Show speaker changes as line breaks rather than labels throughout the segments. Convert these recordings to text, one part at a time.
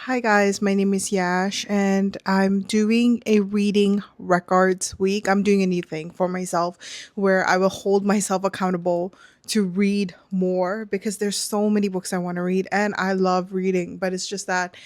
Hi guys, my name is Yash and I'm doing a reading records week. I'm doing a new thing for myself where I will hold myself accountable to read more because there's so many books I want to read and I love reading, but it's just that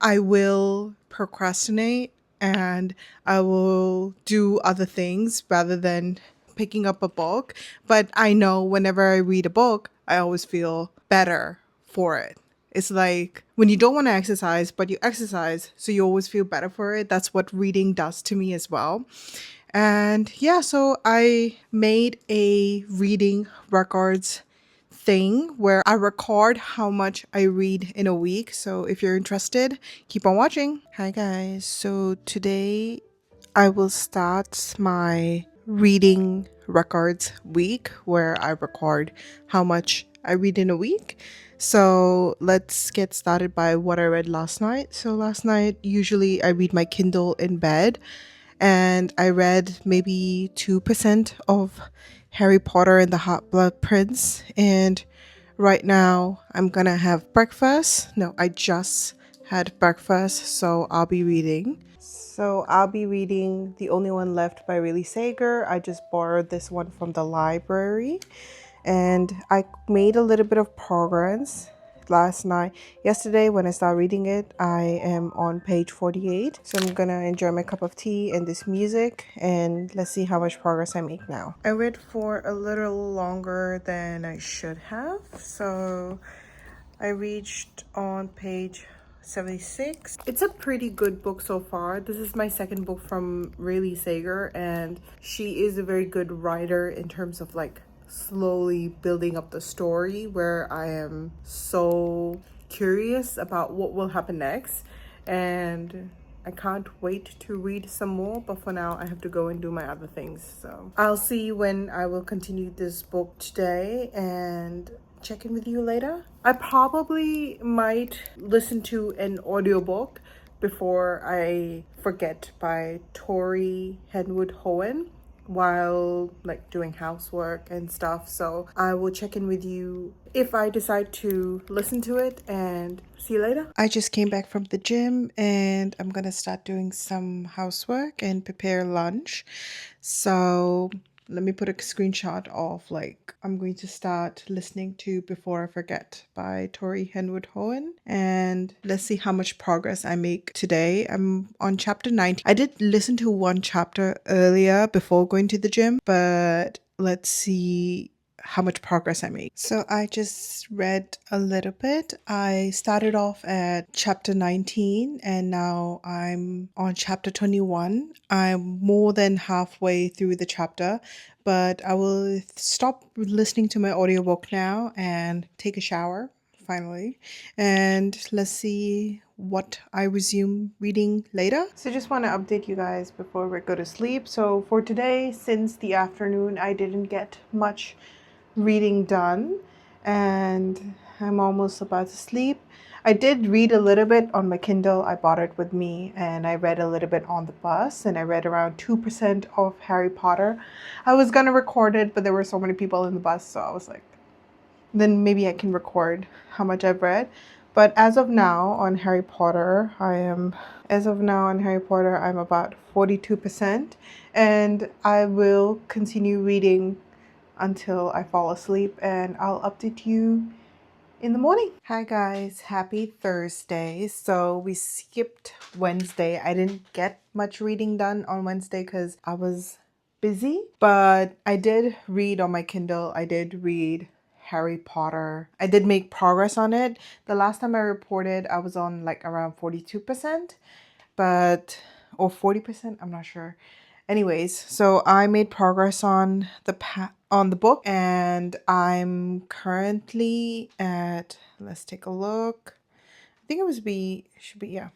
I will procrastinate and I will do other things rather than picking up a book. But I know whenever I read a book, I always feel better for it. It's like when you don't want to exercise, but you exercise, so you always feel better for it. That's what reading does to me as well. And yeah, so I made a reading records thing where I record how much I read in a week. So if you're interested, keep on watching. Hi guys. So today I will start my reading records week where I record how much I read in a week. So let's get started by what I read last night. So last night, usually I read my Kindle in bed, and I read maybe 2% of Harry Potter and the Hot Blood Prince. And right now, I'm gonna have breakfast. No, I just had breakfast, so I'll be reading. So I'll be reading The Only One Left by Riley Sager. I just borrowed this one from the library and I made a little bit of progress last night. Yesterday when I started reading it, I am on page 48. So I'm gonna enjoy my cup of tea and this music and let's see how much progress I make now. I read for a little longer than I should have. So I reached on page 76. It's a pretty good book so far. This is my second book from Riley Sager, and she is a very good writer in terms of like slowly building up the story, where I am so curious about what will happen next. And I can't wait to read some more, but for now I have to go and do my other things. So I'll see when I will continue this book today and check in with you later. I probably might listen to an audiobook before I forget by Tori Henwood Hohen while like doing housework and stuff. So I will check in with you if I decide to listen to it, and see you later. I just came back from the gym and I'm gonna start doing some housework and prepare lunch. So let me put a screenshot of like I'm going to start listening to Before I Forget by Tori Henwood Hohen, and let's see how much progress I make today. I'm on chapter 19. I did listen to one chapter earlier before going to the gym, but let's see how much progress I make. So I just read a little bit. I started off at chapter 19 and now I'm on chapter 21. I'm more than halfway through the chapter, but I will stop listening to my audiobook now and take a shower finally. And let's see what I resume reading later. So just want to update you guys before we go to sleep. So for today, since the afternoon, I didn't get much reading done and I'm almost about to sleep. I did read a little bit on my Kindle. I bought it with me and I read a little bit on the bus, and I read around 2% of Harry Potter. I was gonna record it, but there were so many people in the bus, so I was like, then maybe I can record how much I've read. But as of now on Harry Potter, I'm about 42%, and I will continue reading until I fall asleep, and I'll update you in the morning. Hi guys, happy Thursday. So we skipped Wednesday. I didn't get much reading done on Wednesday because I was busy, but I did read on my Kindle. I did read Harry Potter. I did make progress on it. The last time I reported, I was on like around 42%, but or 40%, I'm not sure. Anyways, so I made progress on the book, and I'm currently at, let's take a look. I think should be yeah,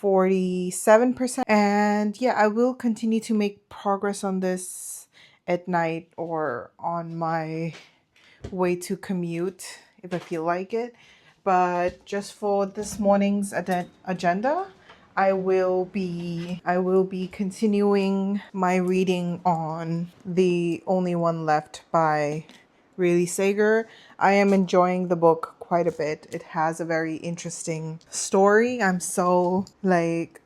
47%. And yeah, I will continue to make progress on this at night or on my way to commute if I feel like it. But just for this morning's agenda, I will be continuing my reading on The Only One Left by Riley Sager. I am enjoying the book quite quite a bit. It has a very interesting story. I'm so like,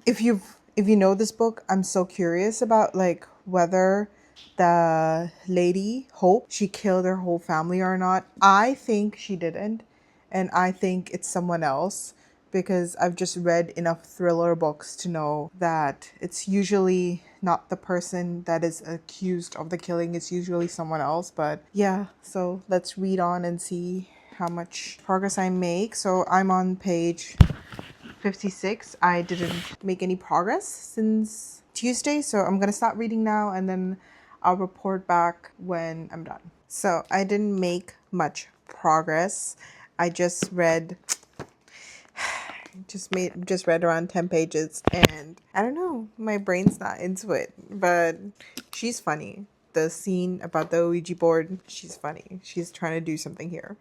if you know this book, I'm so curious about like whether the lady Hope, she killed her whole family or not. I think she didn't, and I think it's someone else because I've just read enough thriller books to know that it's usually not the person that is accused of the killing, it's usually someone else. But yeah, so let's read on and see how much progress I make. So I'm on page 56. I didn't make any progress since Tuesday, so I'm gonna start reading now and then I'll report back when I'm done. So I didn't make much progress. I just read around 10 pages, and I don't know, my brain's not into it, but she's funny. The scene about the Ouija board, she's funny. She's trying to do something here.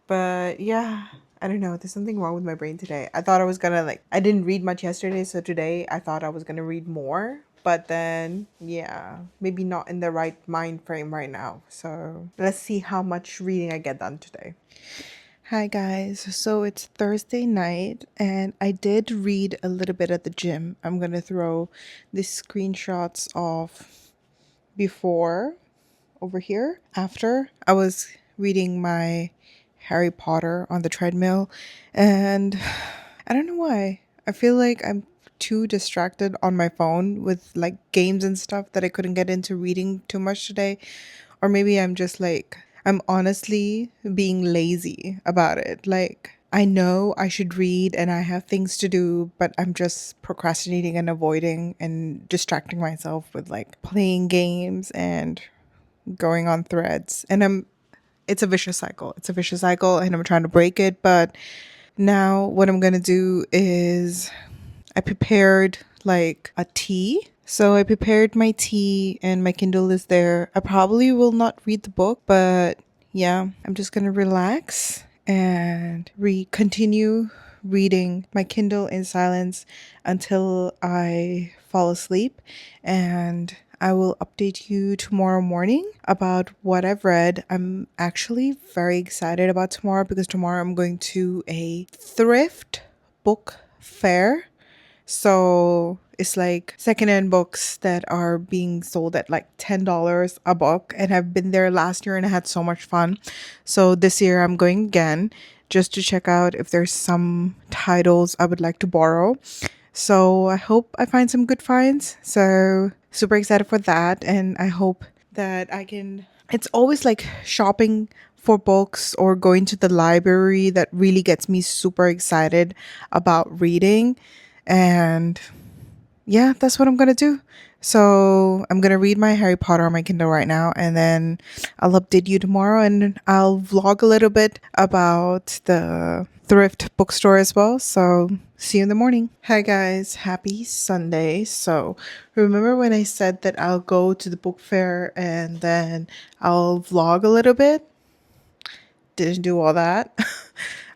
But yeah, I don't know. There's something wrong with my brain today. I thought I was gonna like, I didn't read much yesterday, so today I thought I was gonna read more. But then, yeah, maybe not in the right mind frame right now. So let's see how much reading I get done today. Hi guys, so it's Thursday night and I did read a little bit at the gym. I'm gonna throw the screenshots of before over here. After I was reading my Harry Potter on the treadmill, and I don't know why. I feel like I'm too distracted on my phone with like games and stuff that I couldn't get into reading too much today. Or maybe I'm just like, I'm honestly being lazy about it. Like, I know I should read and I have things to do, but I'm just procrastinating and avoiding and distracting myself with like playing games and going on threads. And it's a vicious cycle. It's a vicious cycle and I'm trying to break it. But now what I'm going to do is I prepared like a tea. So I prepared my tea and my Kindle is there. I probably will not read the book, but yeah, I'm just going to relax and continue reading my Kindle in silence until I fall asleep, and I will update you tomorrow morning about what I've read. I'm actually very excited about tomorrow because tomorrow I'm going to a thrift book fair. So it's like secondhand books that are being sold at like $10 a book. And I've been there last year and I had so much fun. So this year I'm going again just to check out if there's some titles I would like to borrow. So I hope I find some good finds. So super excited for that. And I hope that I can. It's always like shopping for books or going to the library that really gets me super excited about reading. And yeah, that's what I'm gonna do. So I'm gonna read my Harry Potter on my Kindle right now, and then I'll update you tomorrow, and I'll vlog a little bit about the thrift bookstore as well. So see you in the morning. Hi guys, happy Sunday. So remember when I said that I'll go to the book fair and then I'll vlog a little bit? Didn't do all that.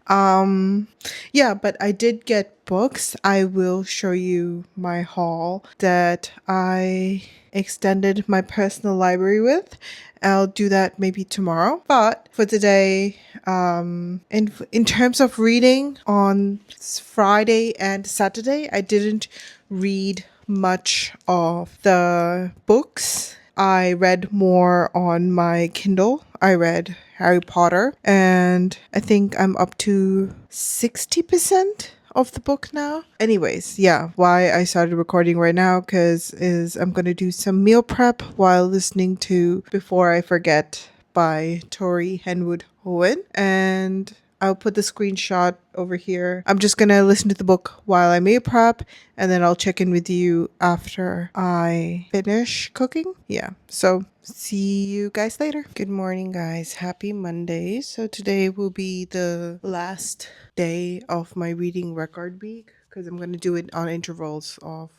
Um, yeah, but I did get books. I will show you my haul that I extended my personal library with. I'll do that maybe tomorrow. But for today, in terms of reading on Friday and Saturday, I didn't read much of the books. I read more on my Kindle. I read Harry Potter, and I think I'm up to 60% of the book now. Anyways, yeah, why I started recording right now because is I'm gonna do some meal prep while listening to Before I Forget by Tori Henwood Owen, and I'll put the screenshot over here. I'm just gonna listen to the book while I meal prep, and then I'll check in with you after I finish cooking. Yeah, so see you guys later. Good morning, guys. Happy Monday. So today will be the last day of my reading record week because I'm gonna do it on intervals of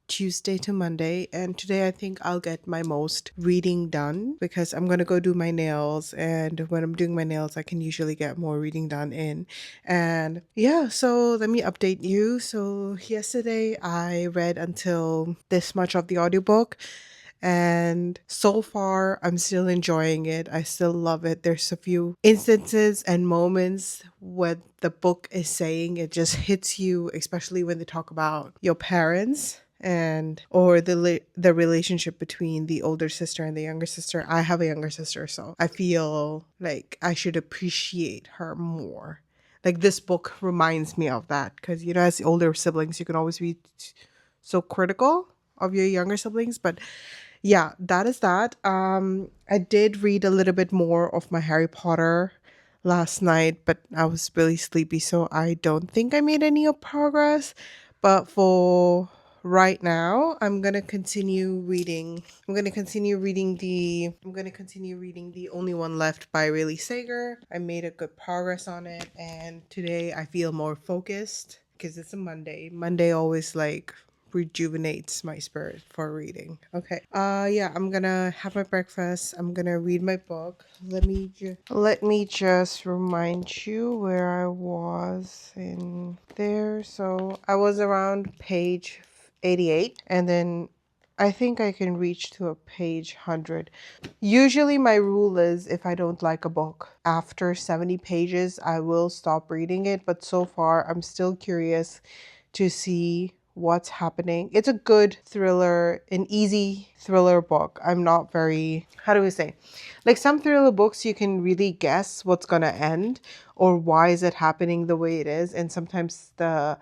Tuesday to Monday, and today I think I'll get my most reading done because I'm gonna go do my nails, and when I'm doing my nails I can usually get more reading done in. And yeah, so let me update you. So yesterday I read until this much of the audiobook, And so far, I'm still enjoying it. I still love it. There's a few instances and moments what the book is saying. It just hits you, especially when they talk about your parents and or the relationship between the older sister and the younger sister. I have a younger sister, so I feel like I should appreciate her more. Like this book reminds me of that because as older siblings, you can always be so critical of your younger siblings, but yeah, that is that. I did read a little bit more of my Harry Potter last night, but I was really sleepy, so I don't think I made any progress. But for right now, I'm gonna continue reading. I'm gonna continue reading The Only One Left by Riley Sager. I made a good progress on it, and today I feel more focused because it's a Monday. Monday always like rejuvenates my spirit for reading. Okay. Yeah, I'm gonna have my breakfast. I'm gonna read my book. Let me just remind you where I was in there. So I was around page 88, and then I think I can reach to a page 100. Usually my rule is if I don't like a book after 70 pages, I will stop reading it, but so far I'm still curious to see what's happening. It's a good thriller, an easy thriller book. I'm not very, how do we say? Like some thriller books, you can really guess what's going to end or why is it happening the way it is. And sometimes the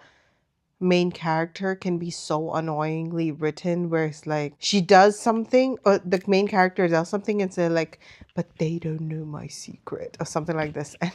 main character can be so annoyingly written where it's like she does something or the main character does something and say like, but they don't know my secret or something like this. And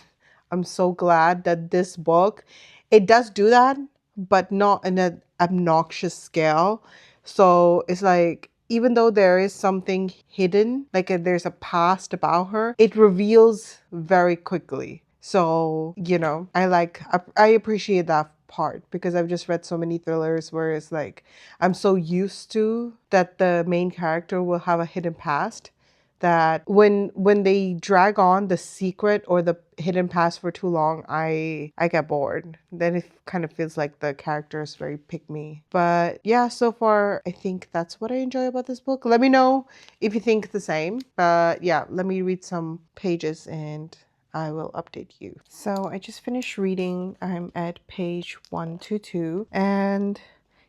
I'm so glad that this book, it does do that, but not in an obnoxious scale. So it's like even though there is something hidden, like there's a past about her, it reveals very quickly. So, I appreciate that part because I've just read so many thrillers where it's like I'm so used to that the main character will have a hidden past that when they drag on the secret or the hidden past for too long, I get bored. Then it kind of feels like the character is very pick me. But yeah, so far I think that's what I enjoy about this book. Let me know if you think the same. But yeah, let me read some pages and I will update you. So I just finished reading. I'm at page 122 and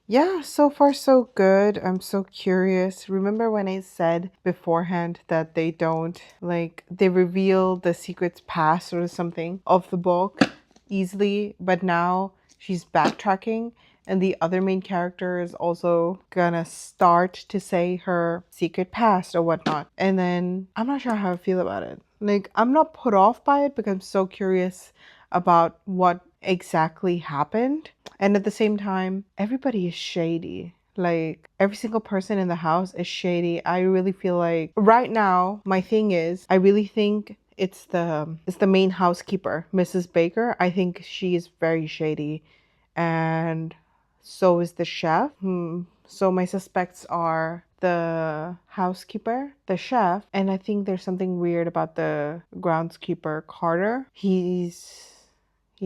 yeah, so far so good. I'm so curious. Remember when I said beforehand that they reveal the secrets past or something of the book easily, but now she's backtracking and the other main character is also gonna start to say her secret past or whatnot. And then I'm not sure how I feel about it. Like, I'm not put off by it because I'm so curious about what exactly happened. And at the same time, everybody is shady. Like, every single person in the house is shady. I really feel like right now, my thing is, I really think it's the main housekeeper, Mrs. Baker. I think she is very shady. And so is the chef. So my suspects are the housekeeper, the chef, and I think there's something weird about the groundskeeper, Carter. He's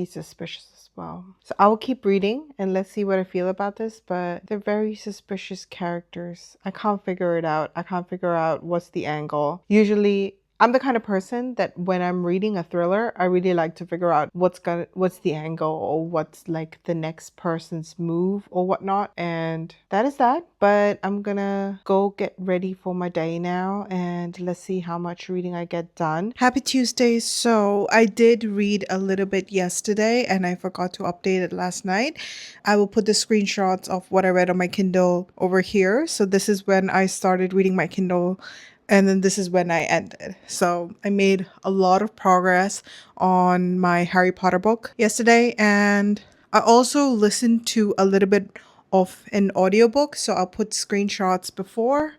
suspicious as well. So I will keep reading and let's see what I feel about this, but they're very suspicious characters. I can't figure it out. I can't figure out what's the angle. Usually I'm the kind of person that when I'm reading a thriller, I really like to figure out what's the angle or what's like the next person's move or whatnot. And that is that. But I'm gonna go get ready for my day now and let's see how much reading I get done. Happy Tuesday. So I did read a little bit yesterday and I forgot to update it last night. I will put the screenshots of what I read on my Kindle over here. So this is when I started reading my Kindle and then this is when I ended. So I made a lot of progress on my Harry Potter book yesterday. And I also listened to a little bit of an audiobook. So I'll put screenshots before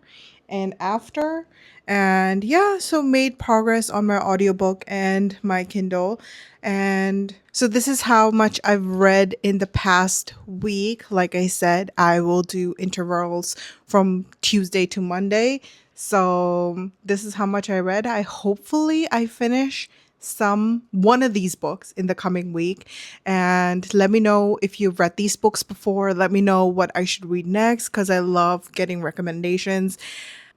and after. And yeah, so made progress on my audiobook and my Kindle. And so this is how much I've read in the past week. Like I said, I will do intervals from Tuesday to Monday. So this is how much I read. Hopefully I finish one of these books in the coming week, and let me know if you've read these books before. Let me know what I should read next because I love getting recommendations.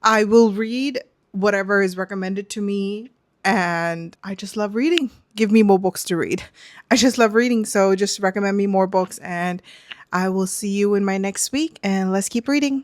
I will read whatever is recommended to me, and I just love reading. Give me more books to read. I just love reading, so just recommend me more books, and I will see you in my next week, and let's keep reading.